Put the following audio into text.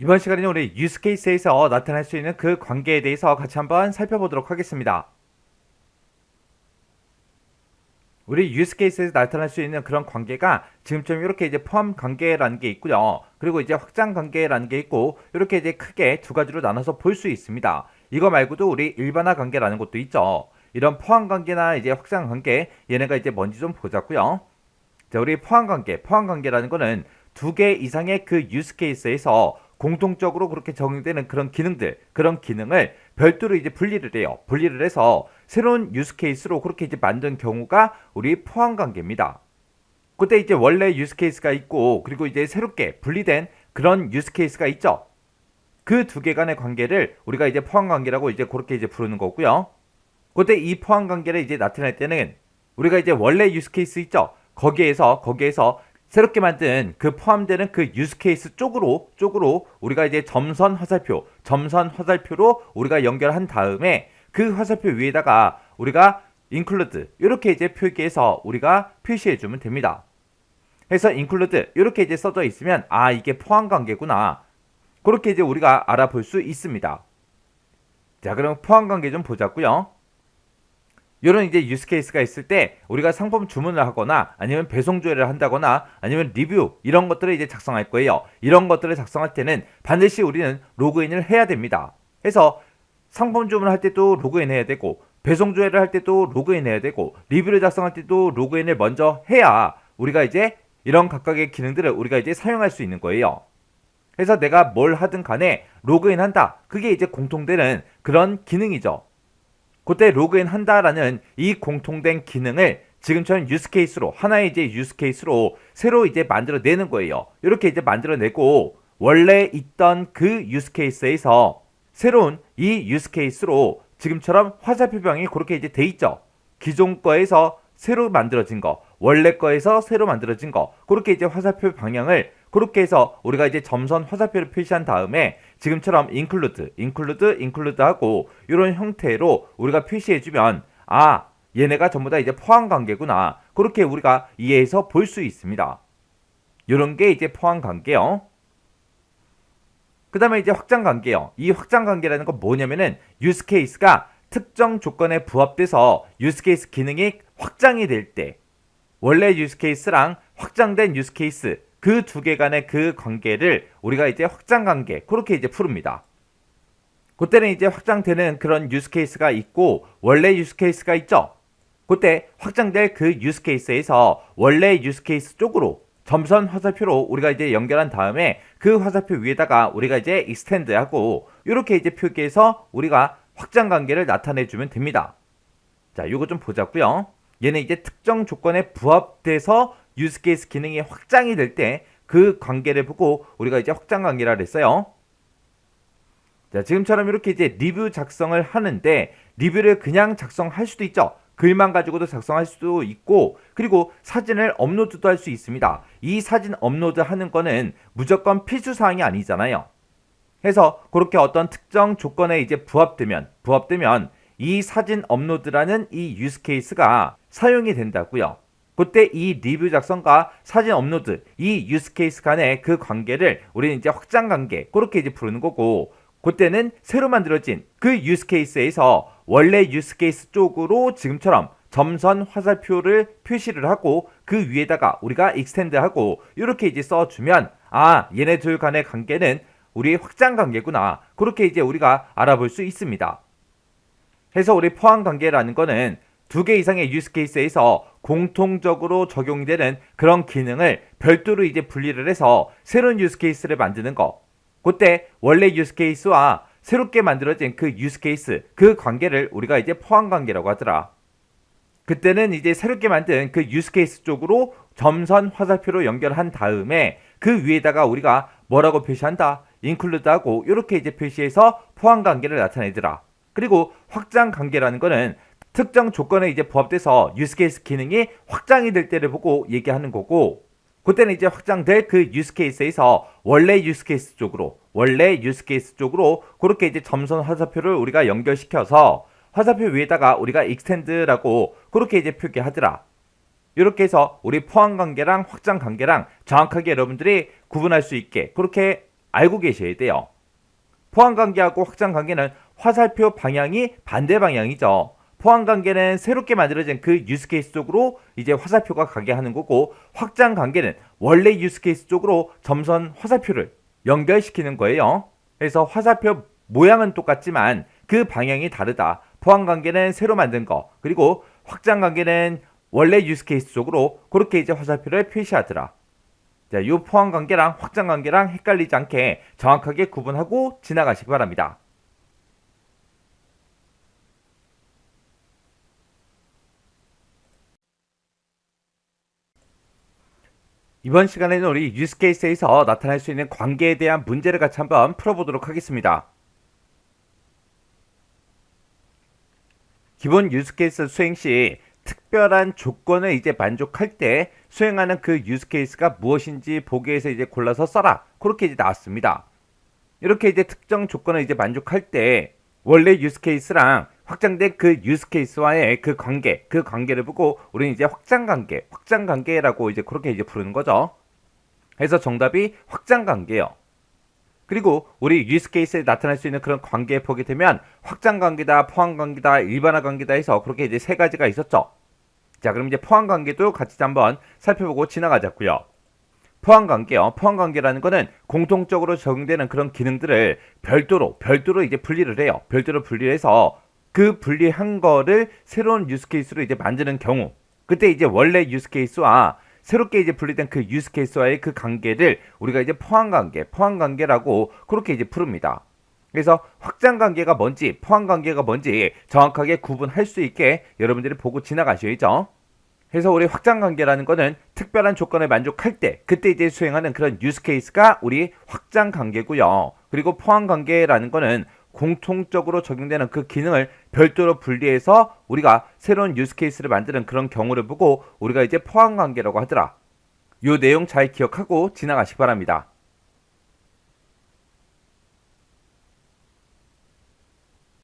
이번 시간에는 우리 유스케이스에서 나타날 수 있는 그 관계에 대해서 같이 한번 살펴보도록 하겠습니다. 우리 유스케이스에서 나타날 수 있는 그런 관계가 지금처럼 이렇게 이제 포함 관계라는 게 있고요. 그리고 이제 확장 관계라는 게 있고, 이렇게 이제 크게 두 가지로 나눠서 볼 수 있습니다. 이거 말고도 우리 일반화 관계라는 것도 있죠. 이런 포함 관계나 이제 확장 관계, 얘네가 이제 뭔지 좀 보자고요. 자, 우리 포함 관계라는 거는 두 개 이상의 그 유스케이스에서 공통적으로 그렇게 적용되는 그런 기능들, 그런 기능을 별도로 이제 분리를 해요. 분리를 해서 새로운 유스케이스로 그렇게 이제 만든 경우가 우리 포함 관계입니다. 그때 이제 원래 유스케이스가 있고, 그리고 이제 새롭게 분리된 그런 유스케이스가 있죠. 그 두 개 간의 관계를 우리가 이제 포함 관계라고 이제 그렇게 이제 부르는 거고요. 그때 이 포함 관계를 이제 나타낼 때는 우리가 이제 원래 유스케이스 있죠. 거기에서 새롭게 만든 그 포함되는 그 유스케이스 쪽으로 우리가 이제 점선 화살표로 우리가 연결한 다음에 그 화살표 위에다가 우리가 include 이렇게 이제 표기해서 우리가 표시해 주면 됩니다. 그래서 include 이렇게 이제 써져 있으면 아, 이게 포함 관계구나. 그렇게 이제 우리가 알아볼 수 있습니다. 자, 그럼 포함 관계 좀 보자고요. 이런 이제 유스 케이스가 있을 때 우리가 상품 주문을 하거나 아니면 배송 조회를 한다거나 아니면 리뷰 이런 것들을 이제 작성할 거예요. 이런 것들을 작성할 때는 반드시 우리는 로그인을 해야 됩니다. 그래서 상품 주문을 할 때도 로그인해야 되고, 배송 조회를 할 때도 로그인해야 되고, 리뷰를 작성할 때도 로그인을 먼저 해야 우리가 이제 이런 각각의 기능들을 우리가 이제 사용할 수 있는 거예요. 그래서 내가 뭘 하든 간에 로그인한다. 그게 이제 공통되는 그런 기능이죠. 그때 로그인 한다라는 이 공통된 기능을 지금처럼 유스케이스로 하나의 이제 유스케이스로 새로 이제 만들어내는 거예요. 이렇게 이제 만들어내고 원래 있던 그 유스케이스에서 새로운 이 유스케이스로 지금처럼 화살표방이 그렇게 이제 돼 있죠. 기존 거에서 새로 만들어진 거, 원래 거에서 새로 만들어진 거, 그렇게 이제 화살표 방향을 그렇게 해서 우리가 이제 점선 화살표를 표시한 다음에 지금처럼 include 하고 이런 형태로 우리가 표시해주면 아, 얘네가 전부 다 이제 포함 관계구나. 그렇게 우리가 이해해서 볼 수 있습니다. 이런 게 이제 포함 관계요. 그 다음에 이제 확장 관계요. 이 확장 관계라는 건 뭐냐면은 유스 케이스가 특정 조건에 부합돼서 유스 케이스 기능이 확장이 될 때 원래 유스 케이스랑 확장된 유스 케이스 그 두 개 간의 그 관계를 우리가 이제 확장 관계 그렇게 이제 푸릅니다. 그때는 이제 확장되는 그런 유스 케이스가 있고 원래 유스 케이스가 있죠. 그때 확장될 그 유스 케이스에서 원래 유스 케이스 쪽으로 점선 화살표로 우리가 이제 연결한 다음에 그 화살표 위에다가 우리가 이제 extend하고 이렇게 이제 표기해서 우리가 확장 관계를 나타내 주면 됩니다. 자, 요거 좀 보자고요. 얘는 이제 특정 조건에 부합돼서 유스 케이스 기능이 확장이 될 때 그 관계를 보고 우리가 이제 확장 관계라 그랬어요. 자, 지금처럼 이렇게 이제 리뷰 작성을 하는데 리뷰를 그냥 작성할 수도 있죠. 글만 가지고도 작성할 수도 있고, 그리고 사진을 업로드도 할 수 있습니다. 이 사진 업로드 하는 거는 무조건 필수 사항이 아니잖아요. 그래서 그렇게 어떤 특정 조건에 이제 부합되면 이 사진 업로드라는 이 유스 케이스가 사용이 된다고요. 그때 이 리뷰 작성과 사진 업로드 이 유스 케이스 간의 그 관계를 우리는 이제 확장 관계 그렇게 이제 부르는 거고, 그때는 새로 만들어진 그 유스 케이스에서 원래 유스 케이스 쪽으로 지금처럼 점선 화살표를 표시를 하고 그 위에다가 우리가 extend하고 이렇게 이제 써주면 아, 얘네 둘 간의 관계는 우리 확장 관계구나. 그렇게 이제 우리가 알아볼 수 있습니다. 그래서 우리 포함 관계라는 거는 두 개 이상의 유스 케이스에서 공통적으로 적용이 되는 그런 기능을 별도로 이제 분리를 해서 새로운 유스 케이스를 만드는 거. 그때 원래 유스 케이스와 새롭게 만들어진 그 유스 케이스 그 관계를 우리가 이제 포함 관계라고 하더라. 그때는 이제 새롭게 만든 그 유스 케이스 쪽으로 점선 화살표로 연결한 다음에 그 위에다가 우리가 뭐라고 표시한다? include하고 이렇게 이제 표시해서 포함 관계를 나타내더라. 그리고 확장 관계라는 거는 특정 조건에 이제 부합돼서 유스 케이스 기능이 확장이 될 때를 보고 얘기하는 거고, 그때는 이제 확장될 그 유스 케이스에서 원래 유스 케이스 쪽으로 그렇게 이제 점선 화살표를 우리가 연결시켜서 화살표 위에다가 우리가 extend라고 그렇게 이제 표기하더라. 이렇게 해서 우리 포함 관계랑 확장 관계랑 정확하게 여러분들이 구분할 수 있게 그렇게 알고 계셔야 돼요. 포함관계하고 확장관계는 화살표 방향이 반대 방향이죠. 포함관계는 새롭게 만들어진 그 유스케이스 쪽으로 이제 화살표가 가게 하는 거고, 확장관계는 원래 유스케이스 쪽으로 점선 화살표를 연결시키는 거예요. 그래서 화살표 모양은 똑같지만 그 방향이 다르다. 포함관계는 새로 만든 거, 그리고 확장관계는 원래 유스케이스 쪽으로 그렇게 이제 화살표를 표시하더라. 자, 이 포함관계랑 확장관계랑 헷갈리지 않게 정확하게 구분하고 지나가시기 바랍니다. 이번 시간에는 우리 유스케이스에서 나타날 수 있는 관계에 대한 문제를 같이 한번 풀어보도록 하겠습니다. 기본 유스케이스 수행 시 특별한 조건을 이제 만족할 때 수행하는 그 유스케이스가 무엇인지 보기에서 이제 골라서 써라. 그렇게 이제 나왔습니다. 이렇게 이제 특정 조건을 이제 만족할 때 원래 유스케이스랑 확장된 그 유스케이스와의 그 관계를 보고 우리는 이제 확장관계라고 이제 그렇게 이제 부르는 거죠. 그래서 정답이 확장관계예요. 그리고 우리 유스케이스에 나타날 수 있는 그런 관계에 보게 되면 확장관계다, 포함관계다, 일반화관계다 해서 그렇게 이제 세 가지가 있었죠. 자, 그럼 이제 포함관계도 같이 한번 살펴보고 지나가자고요. 포함관계요. 포함관계라는 거는 공통적으로 적용되는 그런 기능들을 별도로 이제 분리를 해요. 별도로 분리를 해서 그 분리한 거를 새로운 유스케이스로 이제 만드는 경우, 그때 이제 원래 유스케이스와 새롭게 이제 분리된 그 유스케이스와의 그 관계를 우리가 이제 포함관계라고 그렇게 이제 부릅니다. 그래서 확장관계가 뭔지, 포함관계가 뭔지 정확하게 구분할 수 있게 여러분들이 보고 지나가셔야죠. 그래서 우리 확장관계라는 거는 특별한 조건을 만족할 때 그때 이제 수행하는 그런 유스케이스가 우리 확장관계고요. 그리고 포함관계라는 거는 공통적으로 적용되는 그 기능을 별도로 분리해서 우리가 새로운 유스케이스를 만드는 그런 경우를 보고 우리가 이제 포함관계라고 하더라. 이 내용 잘 기억하고 지나가시기 바랍니다.